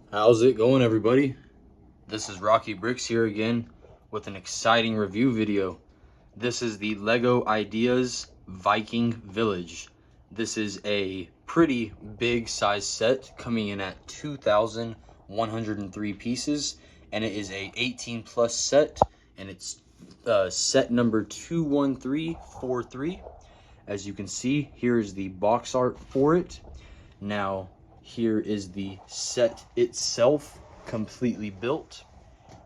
How's it going, everybody? This is Rocky Bricks here again with an exciting review video. This is the Lego Ideas Viking Village. This is a pretty big size set coming in at 2,103 pieces, and it is a 18 plus set, and it's set number 21343. As you can see, here's the box art for it. Now, here is the set itself, completely built.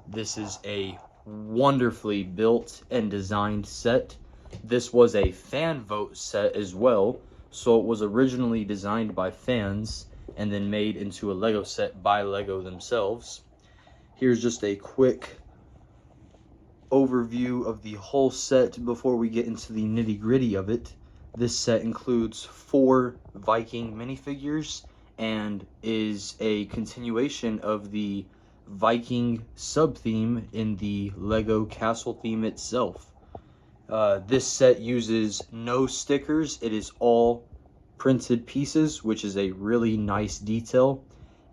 This is a wonderfully built and designed set. This was a fan vote set as well, so it was originally designed by fans and then made into a Lego set by Lego themselves. Here's just a quick overview of the whole set before we get into the nitty-gritty of it. This set includes 4 Viking minifigures and is a continuation of the Viking sub-theme in the Lego castle theme itself. This set uses no stickers. It is all printed pieces, which is a really nice detail.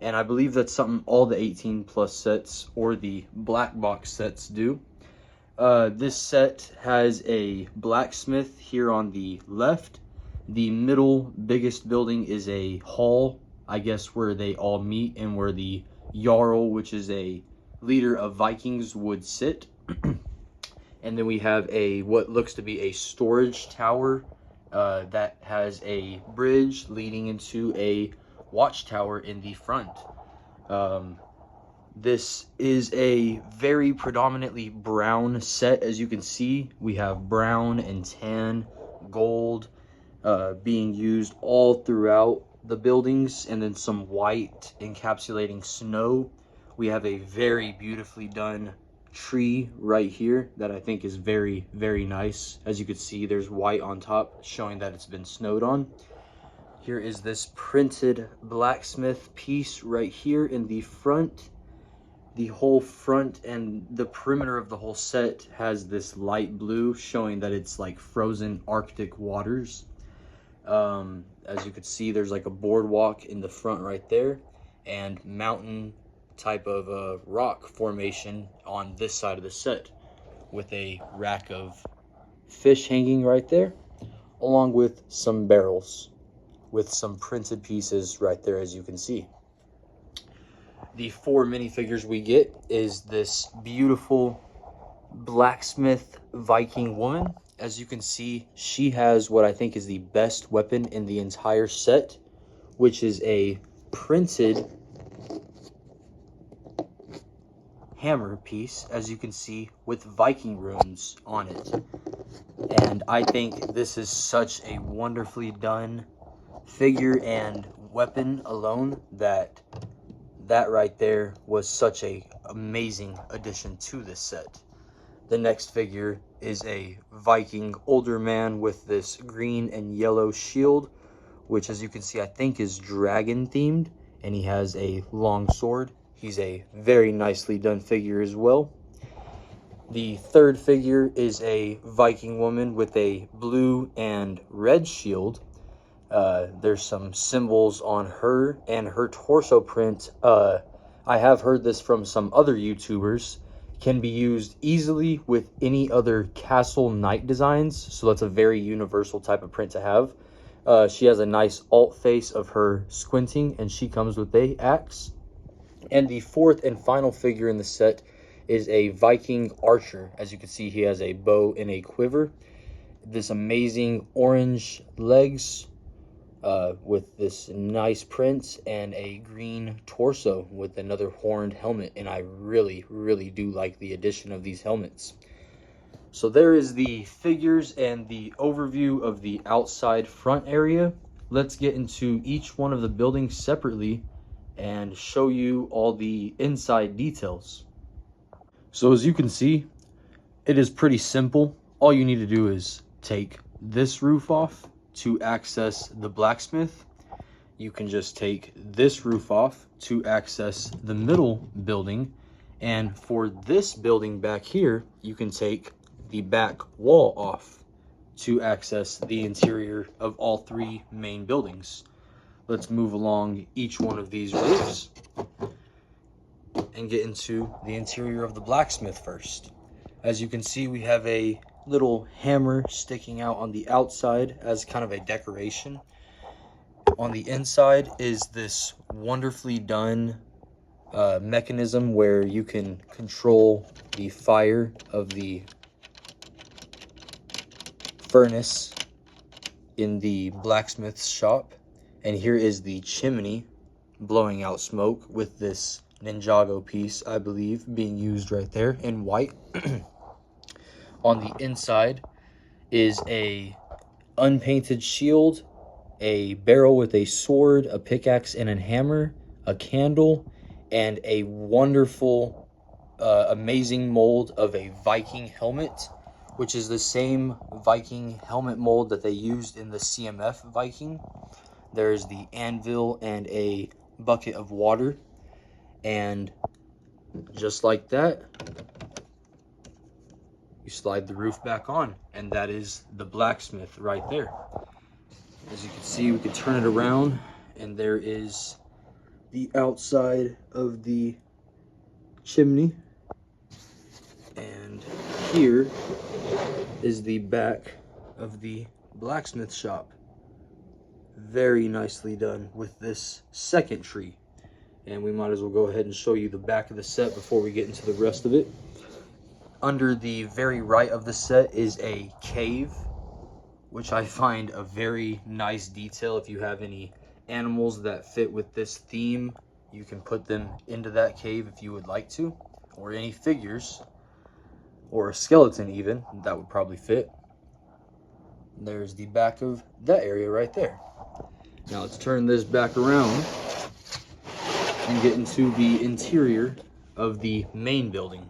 And I believe that's something all the 18 plus sets or the black box sets do. This set has a blacksmith here on the left. The middle biggest building is a hall, I guess, where they all meet and where the Jarl, which is a leader of Vikings, would sit. And then we have a what looks to be a storage tower that has a bridge leading into a watchtower in the front. This is a very predominantly brown set. As you can see, we have brown and tan, gold being used all throughout the buildings, and then some white encapsulating snow. We have a very beautifully done tree right here that I think is very, very nice. As you can see, there's white on top showing that it's been snowed on. Here is this printed blacksmith piece right here in the front. The whole front and the perimeter of the whole set has this light blue showing that it's like frozen Arctic waters. As you can see, there's like a boardwalk in the front right there, and mountain type of rock formation on this side of the set with a rack of fish hanging right there, along with some barrels with some printed pieces right there, as you can see. The 4 minifigures we get is this beautiful blacksmith Viking woman. As you can see, she has what I think is the best weapon in the entire set, which is a printed hammer piece, as you can see, with Viking runes on it. And I think this is such a wonderfully done figure and weapon alone that right there was such a amazing addition to this set. The next figure is a Viking older man with this green and yellow shield, which, as you can see, I think is dragon themed, and he has a long sword. He's a very nicely done figure as well. The third figure is a Viking woman with a blue and red shield. There's some symbols on her and her torso print. I have heard this from some other YouTubers, can be used easily with any other castle knight designs, so that's a very universal type of print to have. She has a nice alt face of her squinting, and she comes with a axe. And the fourth and final figure in the set is a Viking archer. As you can see, he has a bow and a quiver. This amazing orange legs with this nice print, and a green torso with another horned helmet. And I really, really do like the addition of these helmets. So there is the figures and the overview of the outside front area. Let's get into each one of the buildings separately and show you all the inside details. So as you can see, it is pretty simple. All you need to do is take this roof off to access the blacksmith. You can just take this roof off to access the middle building. And for this building back here, you can take the back wall off to access the interior of all 3 main buildings. Let's move along each one of these roofs. and get into the interior of the blacksmith first. As you can see, we have a little hammer sticking out on the outside as kind of a decoration. On the inside is this wonderfully done mechanism where you can control the fire of the furnace in the blacksmith's shop. And here is the chimney blowing out smoke with this Ninjago piece, I believe, being used right there in white. On the inside is a unpainted shield, a barrel with a sword, a pickaxe, and a hammer, a candle, and a wonderful, amazing mold of a Viking helmet, which is the same Viking helmet mold that they used in the CMF Viking. There's the anvil and a bucket of water, and just like that, you slide the roof back on, and that is the blacksmith right there. As you can see, we can turn it around, and there is the outside of the chimney, and here is the back of the blacksmith shop. Very nicely done with this second tree. And we might as well go ahead and show you the back of the set before we get into the rest of it. Under the very right of the set is a cave, which I find a very nice detail. If you have any animals that fit with this theme, you can put them into that cave if you would like to, or any figures, or a skeleton even, that would probably fit. There's the back of that area right there. Now let's turn this back around and get into the interior of the main building.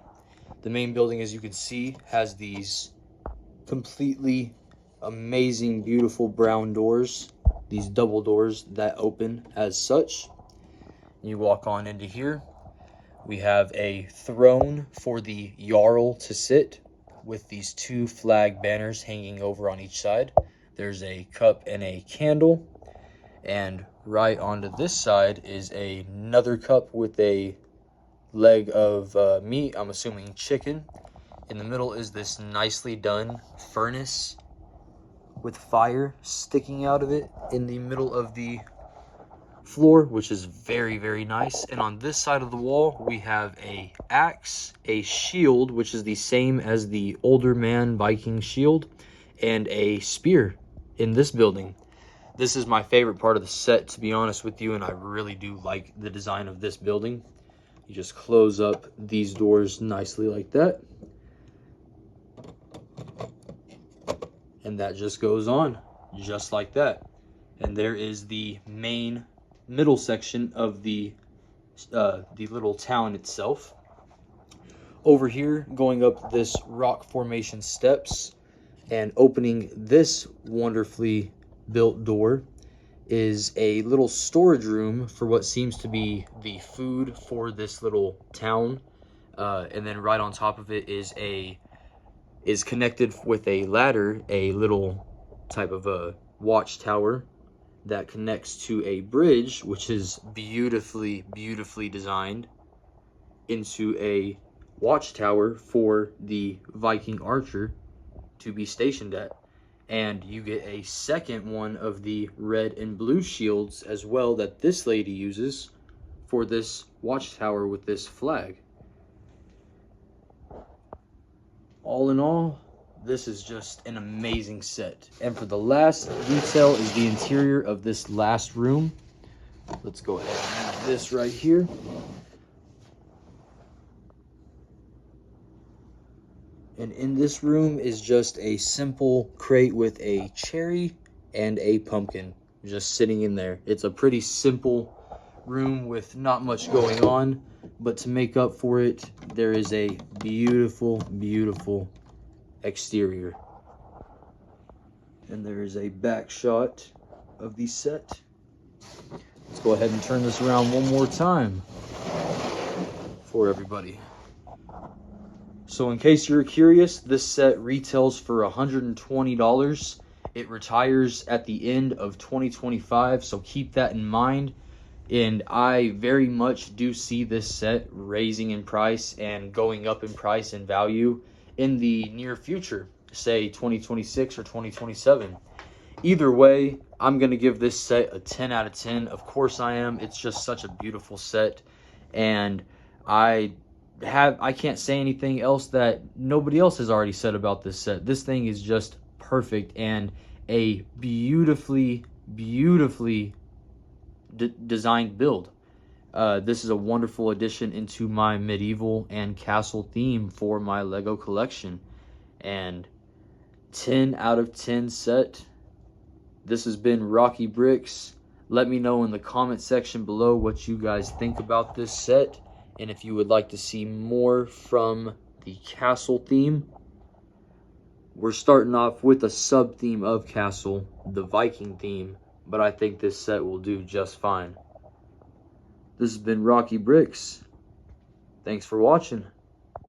The main building, as you can see, has these completely amazing, beautiful brown doors, these double doors that open as such. You walk on into here. We have a throne for the Jarl to sit with these two flag banners hanging over on each side. There's a cup and a candle. And right onto this side is another cup with a leg of meat, I'm assuming chicken. In the middle is this nicely done furnace with fire sticking out of it in the middle of the floor, which is very, very nice. And on this side of the wall, we have a axe, a shield, which is the same as the older man Viking shield, and a spear in this building. This is my favorite part of the set, to be honest with you, and I really do like the design of this building. You just close up these doors nicely like that. And that just goes on, just like that. And there is the main middle section of the little town itself. Over here, going up this rock formation steps and opening this wonderfully built door is a little storage room for what seems to be the food for this little town. And then right on top of it is connected with a ladder, a little type of a watchtower that connects to a bridge, which is beautifully, beautifully designed into a watchtower for the Viking archer to be stationed at. And you get a second one of the red and blue shields as well that this lady uses for this watchtower with this flag. All in all, this is just an amazing set. And for the last detail is the interior of this last room. Let's go ahead and use this right here. And in this room is just a simple crate with a cherry and a pumpkin just sitting in there. It's a pretty simple room with not much going on, but to make up for it, there is a beautiful, beautiful exterior. And there is a back shot of the set. Let's go ahead and turn this around one more time for everybody. So in case you're curious, this set retails for $120. It retires at the end of 2025, so keep that in mind. And I very much do see this set raising in price and going up in price and value in the near future, say 2026 or 2027. Either way, I'm going to give this set a 10 out of 10. Of course I am. It's just such a beautiful set. And I can't say anything else that nobody else has already said about this set. This thing is just perfect and a beautifully designed build. This is a wonderful addition into my medieval and castle theme for my Lego collection. And 10 out of 10 set. This has been Rocky Bricks. Let me know in the comment section below what you guys think about this set, and if you would like to see more from the castle theme. We're starting off with a sub theme of castle, the Viking theme, but I think this set will do just fine. This has been Rocky Bricks. Thanks for watching.